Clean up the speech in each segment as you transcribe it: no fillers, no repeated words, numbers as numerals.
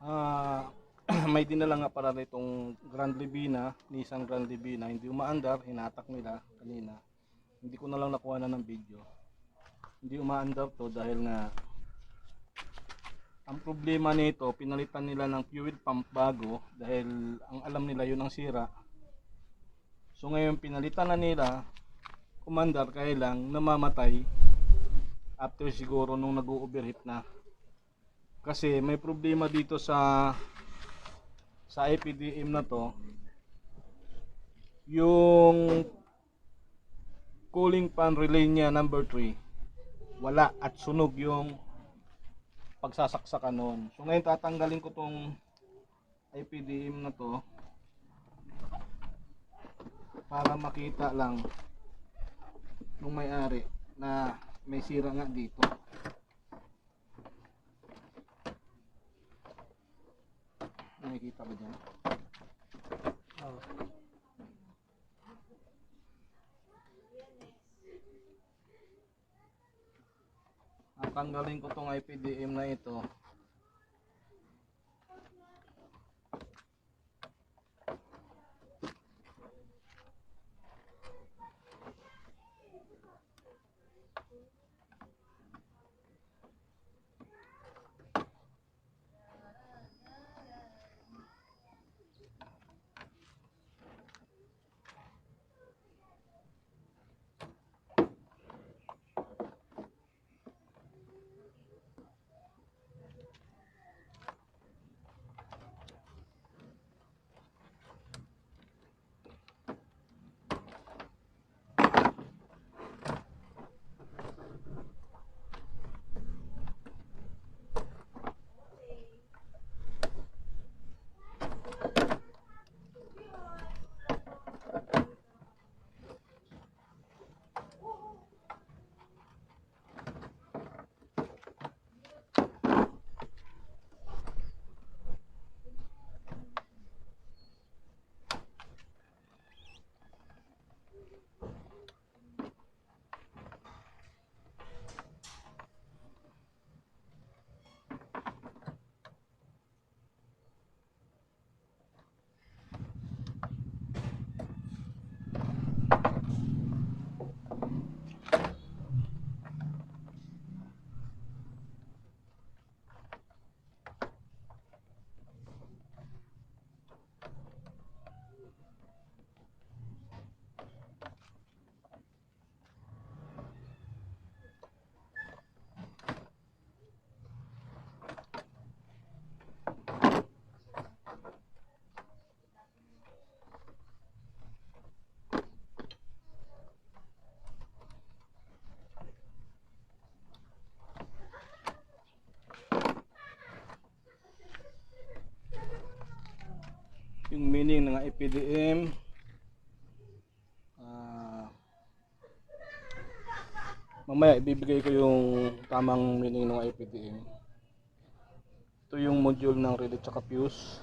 Ah, may dinala nga para itong Grand Livina, Nissan Grand Livina, hindi umaandar, hinatak nila kanina. Hindi ko na lang nakuha na ng video. Hindi umaandar to dahil nga ang problema nito, pinalitan nila ng fuel pump bago dahil ang alam nila yun ang sira. So ngayon pinalitan na nila, kumandar kaya lang namamatay after siguro nung nag-overheat na. Kasi may problema dito sa IPDM na to, yung cooling fan relay niya number 3 wala at sunog yung pagsasaksakan nun. So ngayon tatanggalin ko tong IPDM na to para makita lang nung may-ari na may sira nga dito. Nakikita ba dyan? Oh. Tatanggalin ko tong IPDM na ito. Yung meaning ng IPDM, mamaya ibibigay ko yung tamang meaning ng IPDM. Ito yung module ng relay tsaka fuse.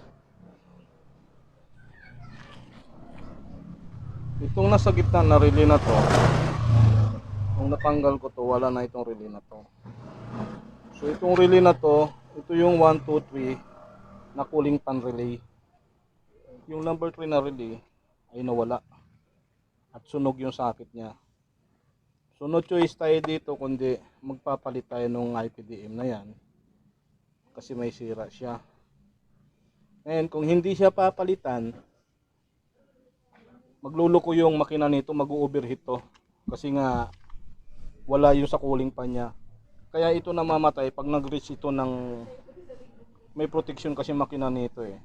Itong nasa gitna na relay na to, nung natanggal ko to, wala na itong relay na to. So itong relay na to, ito yung 1, 2, 3 na cooling fan relay. Yung number 3 na relay ay nawala at sunog yung socket niya. So no choice tayo dito kundi magpapalit tayo ng IPDM na yan kasi may sira siya. Ngayon kung hindi siya papalitan, magluluko yung makina nito, mag-overheat to kasi nga wala yung sa cooling fan niya. Kaya ito namamatay pag nag-reach ito ng, may protection kasi makina nito eh.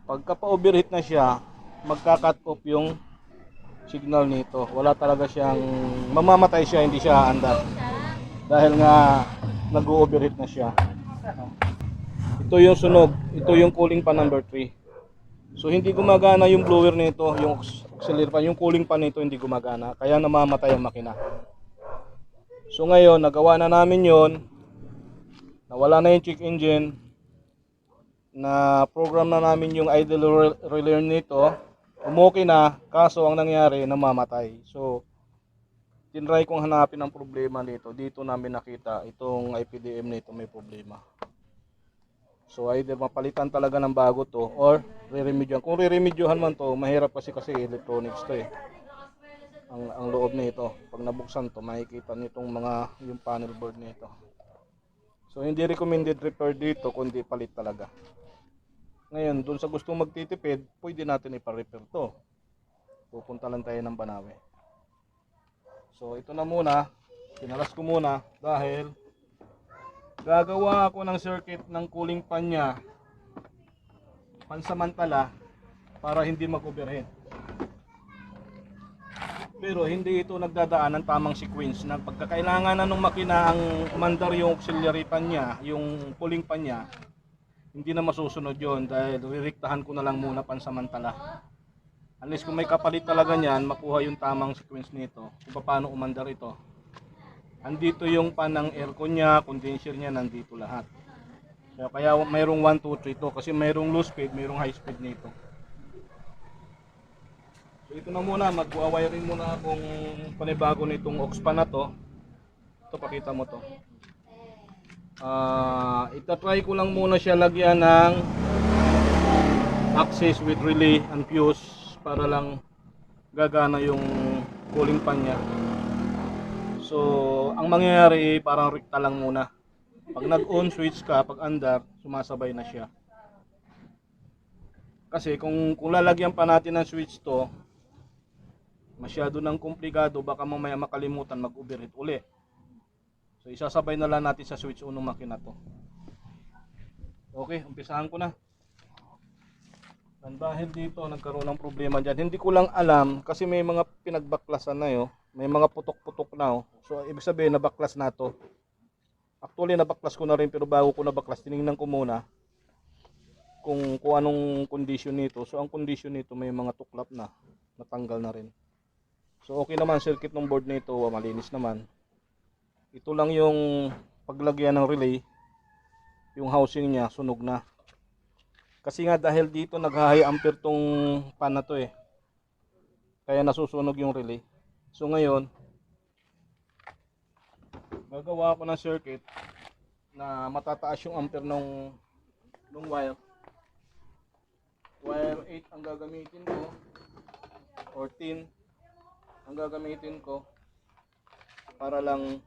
Pagka pa-overheat na siya, magka-cut off yung signal nito. Wala talaga siyang, mamamatay siya, hindi siya andar. Dahil nga nag-overheat na siya. Ito yung sunog, ito yung cooling fan number 3. So hindi gumagana yung blower nito, yung auxiliary fan, yung cooling fan nito hindi gumagana. Kaya namamatay ang makina. So ngayon, nagawa na namin yon. Nawala na yung check engine. Na program na namin yung idle relay nito, umokay na, kaso ang nangyari namamatay. So tinry kong hanapin ang problema nito. Dito namin nakita itong IPDM nito may problema. So either mapalitan talaga ng bago to or re-remedyohan. Kung re-remedyohan man to, mahirap kasi electronics to eh. Ang loob nito, pag nabuksan to, makikita nitong mga yung panel board nito. So hindi recommended repair dito kundi palit talaga. Ngayon, dun sa gustong magtitipid, pwede natin ipa-repair to. Pupunta lang tayo ng Banawe. So ito na muna, pinalas ko muna dahil gagawa ako ng circuit ng cooling fan niya pansamantala para hindi mag-overheat. Pero hindi ito nagdadaan ng tamang sequence na pagkakailangan na ng makina ang umandar yung auxiliary fan niya, yung cooling fan niya, hindi na masusunod yon dahil ririktahan ko na lang muna pansamantala. Unless kung may kapalit talaga niyan, makuha yung tamang sequence nito kung paano umandar ito. Andito yung pan ng aircon niya, condenser niya, nandito lahat. Kaya mayroong 1, 2, 3 to kasi mayroong low speed, mayroong high speed nito. So ito na muna, mag-wiring muna akong panibago nitong aux pan na to. Ito, pakita mo to. Itatry ko lang muna siya lagyan ng access with relay and fuse para lang gagana yung cooling fan niya. So ang mangyayari parang rekta lang muna. Pag nag-on switch ka, pag andar, sumasabay na siya. Kasi kung lalagyan pa natin ng switch to, masyado nang komplikado, baka mamaya makalimutan mag-overheat uli. So isasabay na lang natin sa switch unong makina to. Okay, umpisahan ko na. Dahil dito nagkaroon ng problema dyan, hindi ko lang alam kasi may mga pinagbaklasan na yun, may mga putok-putok na. So ibig sabihin nabaklas na to. Actually nabaklas ko na rin, pero bago ko nabaklas tinignan ko muna kung anong condition nito. So ang condition nito may mga tuklap na, natanggal na rin. So okay naman, circuit ng board nito malinis naman. Ito lang yung paglagyan ng relay, yung housing niya sunog na. Kasi nga dahil dito nag-high ampere tong pan na to eh, kaya nasusunog yung relay. So ngayon gagawa ako ng circuit na matataas yung ampere nung wire. Wire 8 ang gagamitin ko or 10 ang gagamitin ko para lang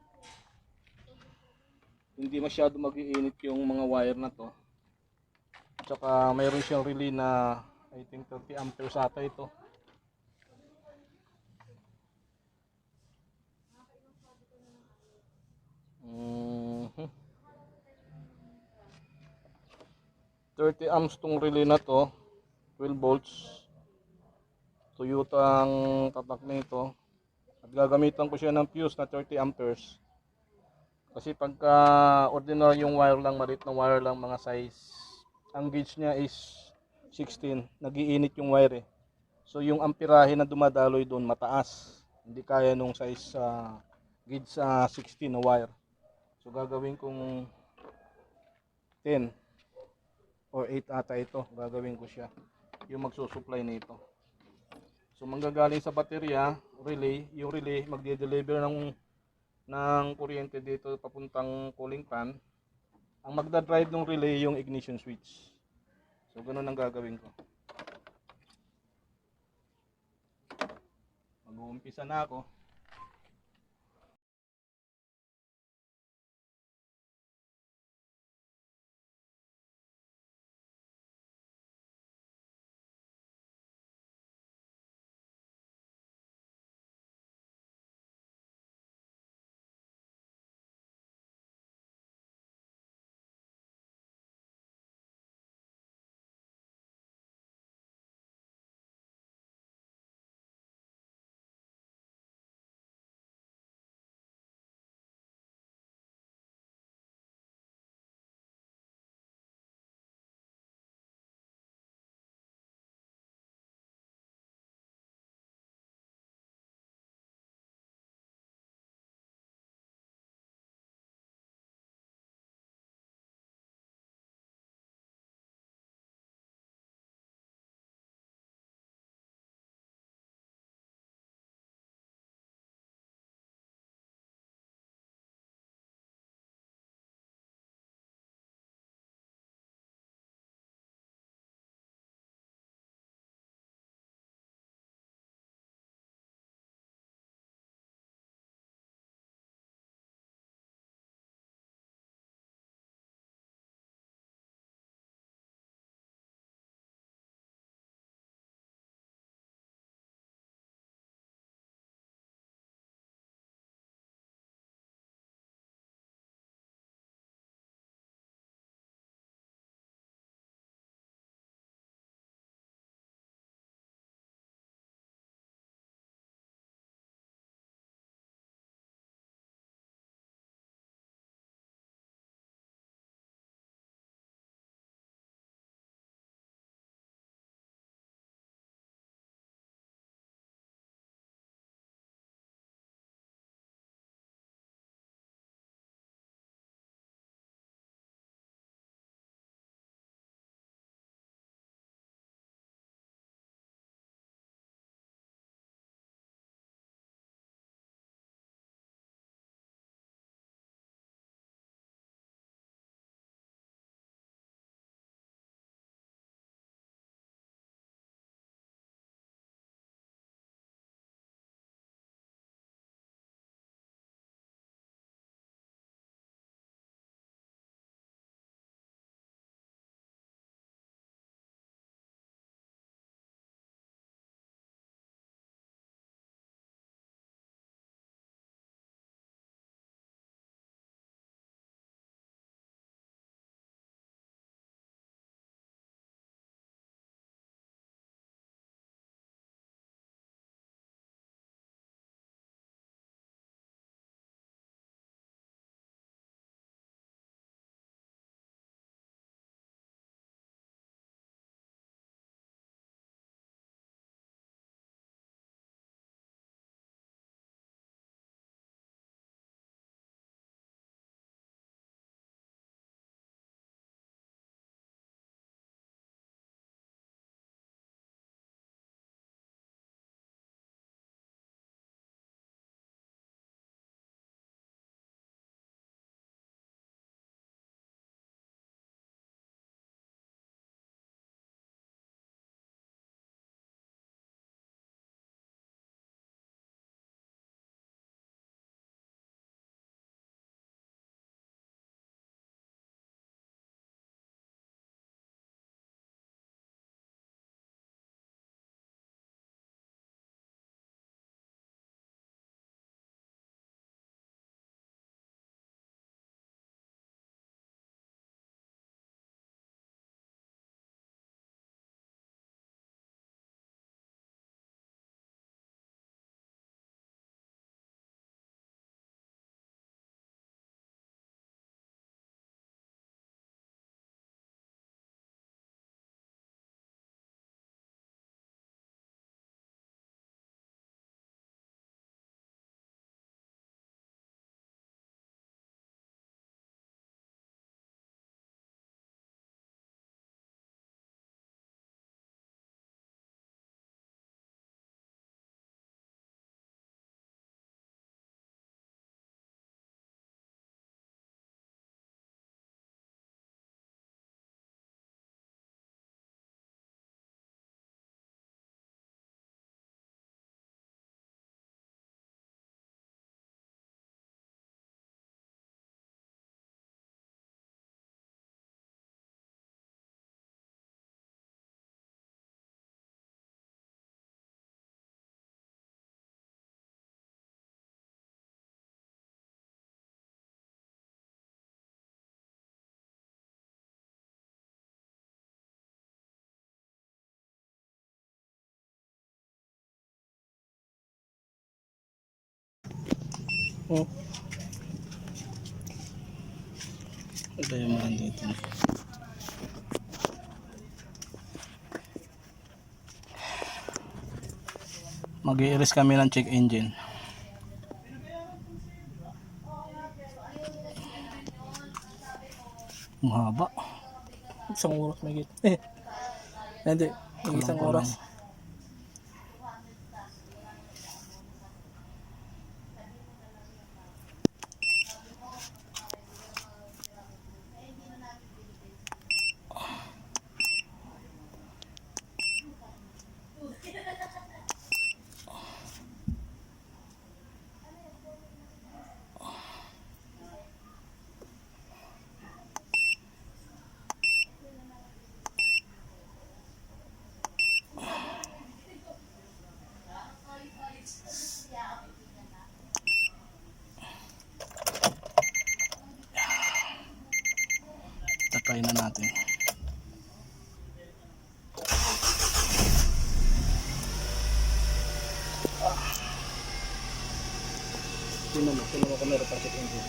hindi masyado mag-iinit yung mga wire na to. Tsaka mayroon siyang relay na I think 30 amperes ata ito. Mm-hmm. 30 amps tong relay na to, 12 volts. Toyota ang tatak nito. At gagamitan ko siya ng fuse na 30 amperes. Kasi pagka ordinary yung wire lang, maliit na wire lang, mga size, ang gauge niya is 16, nagiinit yung wire eh. So yung amperahe na dumadaloy doon mataas, hindi kaya nung size gauge 16 na wire. So gagawin kong 10 or 8 ata ito, gagawin ko siya yung magsusupply nito. So manggagaling sa baterya, relay, yung relay magde-deliver ng kuryente dito papuntang cooling fan. Ang magda-drive ng relay yung ignition switch. So ganun ang gagawin ko. Mag-uumpisa na ako. Oh. Ito yung mga dito. Mag-i-erase kami ng check engine. Mahaba. Isang oras may git. Hindi. Isang Kulang-kulang. oras. Tatry na natin. Tingnan mo kung meron pa check engine.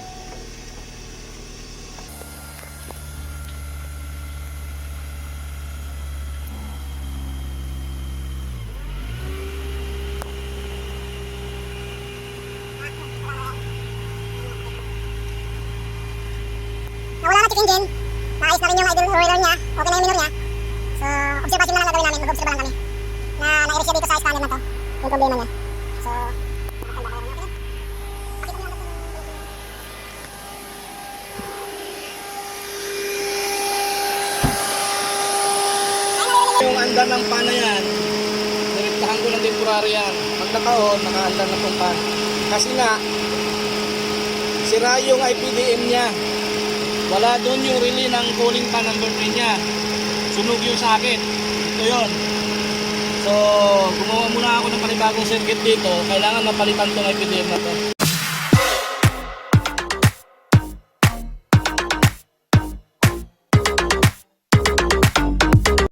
Nawala na check engine. Naayos na rin yung idle roller niya. Okay na yung minor niya. So, observation na lang gagawin namin. Mag-observe lang kami. Na-erase siya dito sa scanner na to. Yung problema niya. So, nakakanda kaya natin. Pakita niyo agad Yung andar ng pan na yan, nirektahan ko ng temporary yan. Pag nakaon, nakaandar na itong pan. Kasi nga, sira yung IPDM niya. Wala doon yung relay ng cooling pan number 3 niya. Sunog yung socket. Ito yun. So, gumawa muna ako ng panibagong circuit dito. Kailangan mapalitan itong IPDM na to.